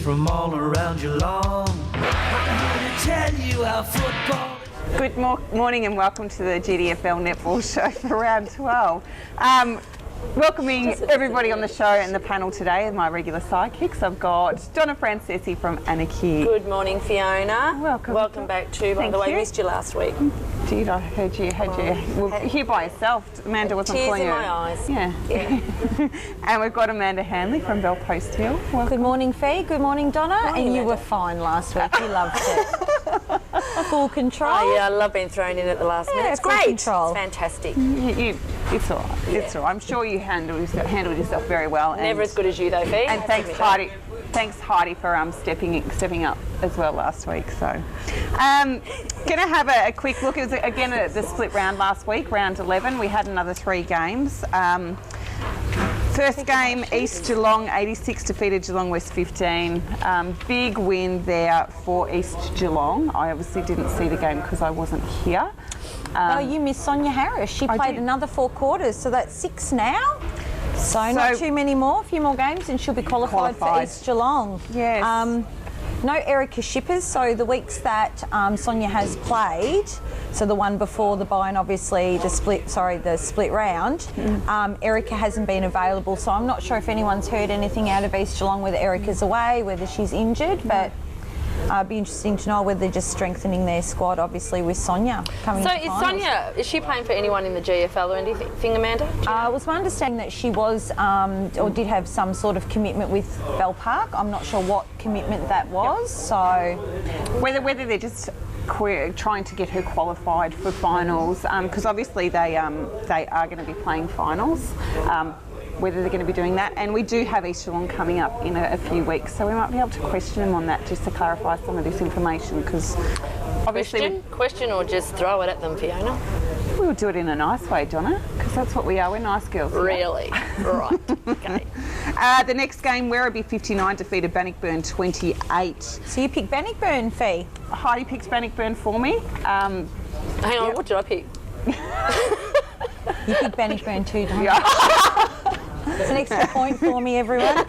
from all around Geelong. I'm here to tell you how football... Good morning and welcome to the GDFL Netball show for round 12. Welcoming everybody on the show and the panel today, my regular sidekicks. I've got Donna Francese from Handley. Good morning, Fiona. Welcome. Welcome back too. By the way, missed you last week. Did I heard you? Well, here by yourself. Amanda wasn't tears calling in you. my eyes. Yeah. And we've got Amanda Handley from Bell Post Hill. Welcome. Good morning, Fee. Good morning, Donna. Morning, and you Amanda. were fine last week. You loved it. Full control. Oh yeah, I love being thrown in at the last minute. It's full great. control. It's fantastic. It's all right. Yeah. It's all right. I'm sure you handled yourself very well. Never as good as you though, Fee. And thanks, Heidi. Thanks, Heidi, for stepping up as well last week. So, going to have a quick look. It was again the split round last week, round 11. We had another 3 games. First game, East Geelong 86 defeated Geelong West 15. Big win there for East Geelong. I obviously didn't see the game because I wasn't here. Oh, you missed Sonia Harris. She played did. another 4 quarters, so that's 6 now. So not too many more, a few more games, and she'll be qualified for East Geelong. Yes. No Erica Shippers, so the weeks that Sonia has played, so the one before the bye and obviously the split round, Erica hasn't been available, so I'm not sure if anyone's heard anything out of East Geelong, whether Erica's away, whether she's injured, but it'd be interesting to know whether they're just strengthening their squad, obviously, with Sonia coming So to is finals. Sonia, is she playing for anyone in the GFL or anything, Amanda? It was my understanding that she was, or did have some sort of commitment with Bell Park. I'm not sure what commitment that was, so... Whether they're just trying to get her qualified for finals, because obviously they are going to be playing finals. Whether they're going to be doing that, and we do have East Geelong coming up in a few weeks, so we might be able to question them on that just to clarify some of this information, because obviously Question or just throw it at them, Fiona? we'll do it in a nice way, Donna, because that's what we are. We're nice girls. here. Really? Right. Okay. The next game, Werribee 59 defeated Bannockburn 28. So you picked Bannockburn, Fee? Heidi picked Bannockburn for me. Hang on, what did I pick? You picked Bannockburn too, don't you? Yeah. It's an extra point for me, everyone.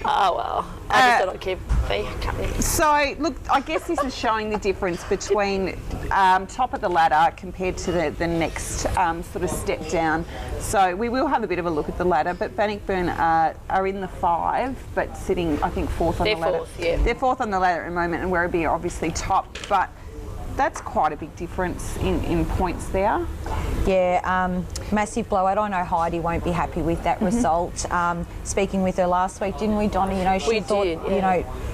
Oh well, I just thought I'd keep Fee company. So, look, I guess this is showing the difference between top of the ladder compared to the next sort of step down. So we will have a bit of a look at the ladder, but Bannockburn are in the 5, but sitting, I think, 4th on the ladder. They're 4th, yeah. They're 4th on the ladder at the moment, and Werribee are obviously top, but that's quite a big difference in points there. Yeah, massive blowout. I know Heidi won't be happy with that result. Speaking with her last week, didn't we, Donna? You know, she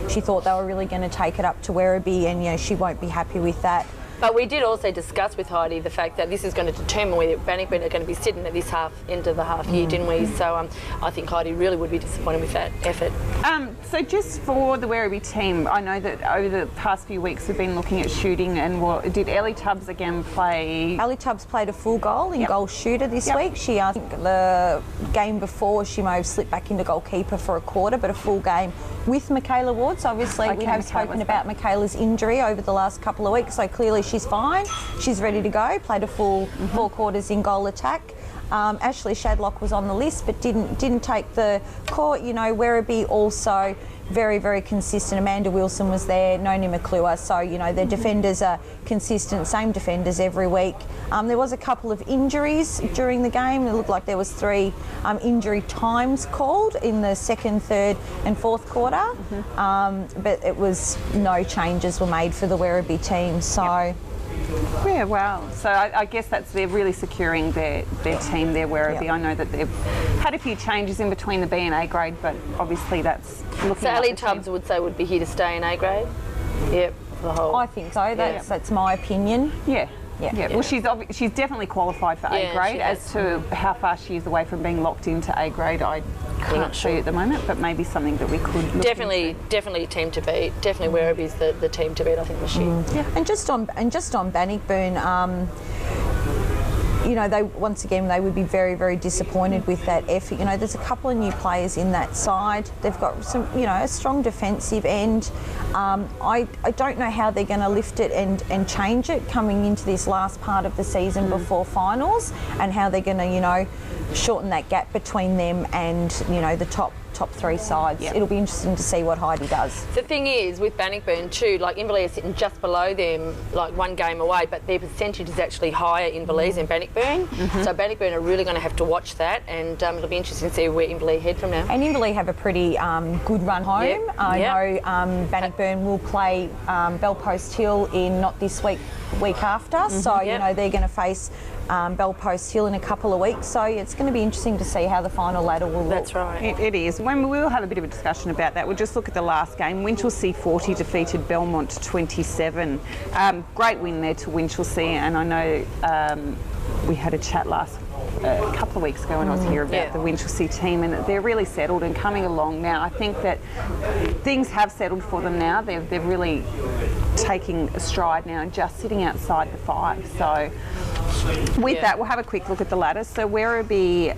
she thought they were really going to take it up to Werribee, and you know, she won't be happy with that. But we did also discuss with Heidi the fact that this is going to determine whether Bannockburn are going to be sitting at this end of the half year, didn't we? So I think Heidi really would be disappointed with that effort. So just for the Werribee team, I know that over the past few weeks we've been looking at shooting, and did Ellie Tubbs again play? Ellie Tubbs played a full goal in goal shooter this week. She, I think the game before, she may have slipped back into goalkeeper for a quarter, but a full game with Michaela Ward. So obviously we have spoken about Michaela's injury over the last couple of weeks, so clearly she's fine. She's ready to go. Played a full 4 quarters in goal attack. Ashley Shadlock was on the list but didn't take the court. You know, Werribee also very, very consistent. Amanda Wilson was there, Noni McClure, so you know their defenders are consistent, same defenders every week. There was a couple of injuries during the game. It looked like there was 3 injury times called in the 2nd, 3rd and 4th quarter, but it was no changes were made for the Werribee team, so Yeah, wow. So I guess they're really securing their team there, Werribee. Yep. I know that they've had a few changes in between the B and A grade, but obviously that's looking So up Ellie the Tubbs team. would say would be here to stay in A grade? Yep, the whole... I think so. That's my opinion. Yeah. Yeah. Yeah. Well, she's definitely qualified for A grade. As to how far she is away from being locked into A grade, I can't see at the moment, but maybe something that we could look definitely a team to beat. Definitely Werribee's the team to beat, I think, this year. Yeah. And just on Bannockburn, you know, they would be very, very disappointed with that effort. You know, there's a couple of new players in that side. They've got some, you know, a strong defensive end. I don't know how they're going to lift it and change it coming into this last part of the season before finals, and how they're going to, you know, shorten that gap between them and, you know, the top top 3 sides. Yep. It'll be interesting to see what Heidi does. The thing is, with Bannockburn too, like Inverleigh is sitting just below them, like 1 game away, but their percentage is actually higher Inverleigh than Bannockburn. So Bannockburn are really going to have to watch that, and it'll be interesting to see where Inverleigh head from now. And Inverleigh have a pretty good run home. Yep. I know Bannockburn will play Bellpost Hill in not this week after. So, you know, they're going to face Bellpost Hill in a couple of weeks. So it's going to be interesting to see how the final ladder will look. That's right. It is. When we will have a bit of a discussion about that, we'll just look at the last game. Winchelsea 40 defeated Belmont 27. Great win there to Winchelsea, and I know we had a chat a couple of weeks ago when I was here about the Winchelsea team, and they're really settled and coming along now. I think that things have settled for them now. They're really taking a stride now and just sitting outside the 5. So with that, we'll have a quick look at the ladder. So Werribee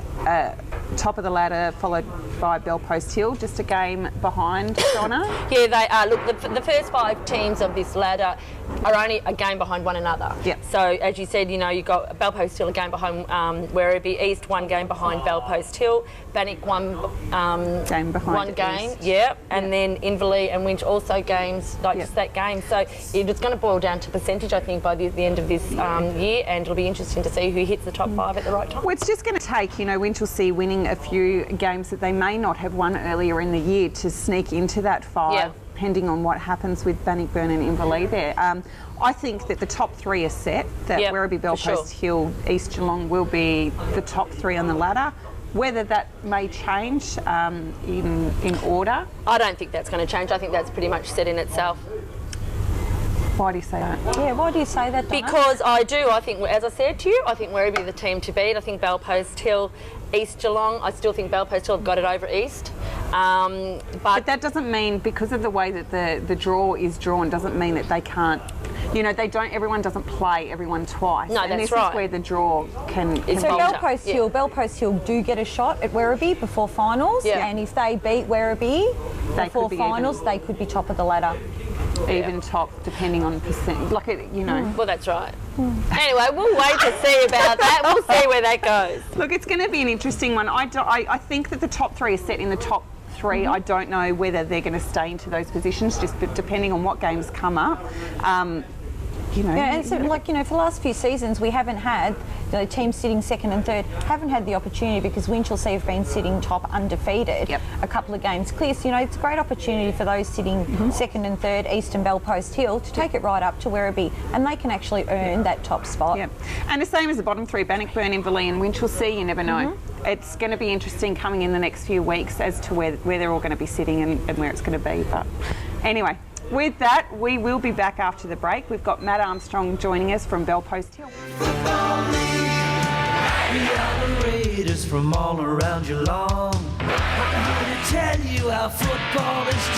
top of the ladder, followed by Bellpost Hill, just a game behind, Donna. Yeah, they are. Look, the first 5 teams of this ladder are only a game behind one another. Yep. So, as you said, you know, you've got Bellpost Hill a game behind Werribee, East 1 game behind Bellpost Hill, Bannock 1 game behind 1 game, East. and then Inverleigh and Winch also games, just that game. So it's going to boil down to percentage, I think, by the end of this year, and it'll be interesting to see who hits the top 5 at the right time. Well, it's just going to take, you know, Winchelsea winning a few games that they may not have won earlier in the year to sneak into that 5, depending on what happens with Bannockburn and Inverleigh there. I think that the top 3 are set, that Werribee, Bellpost Hill, East Geelong will be the top 3 on the ladder. Whether that may change in order. I don't think that's going to change. I think that's pretty much set in itself. Why do you say that? Yeah, why do you say that, Donna? Because I do. I think, as I said to you, I think Werribee are the team to beat. I think Bellpost Hill, East Geelong, I still think Bellpost Hill have got it over East. But that doesn't mean, because of the way that the draw is drawn, doesn't mean that they can't, you know, everyone doesn't play everyone twice. No, and that's this right. is where the draw can It's So Bolter. Bellpost Hill do get a shot at Werribee before finals, and if they beat Werribee before finals, they could be top of the ladder. Even top, depending on percent, like it, you know. Well, that's right. Anyway, we'll wait to see about that. We'll see where that goes. Look, it's going to be an interesting one. I think that the top 3 are set in the top 3. I don't know whether they're going to stay into those positions, just depending on what games come up. You know, and so, like, you know, for the last few seasons, we haven't had the teams sitting 2nd and 3rd, haven't had the opportunity because Winchelsea have been sitting top undefeated a couple of games clear. So, you know, it's a great opportunity for those sitting 2nd and 3rd, East and Bellpost Hill, to take it right up to Werribee, and they can actually earn that top spot. Yep. And the same as the bottom 3, Bannockburn, Inverleigh and Winchelsea, you never know. It's going to be interesting coming in the next few weeks as to where they're all going to be sitting and where it's going to be. But anyway, with that, we will be back after the break. We've got Matt Armstrong joining us from Bellpost Hill. We are the Raiders from all around Geelong. I'm here to tell you how football is.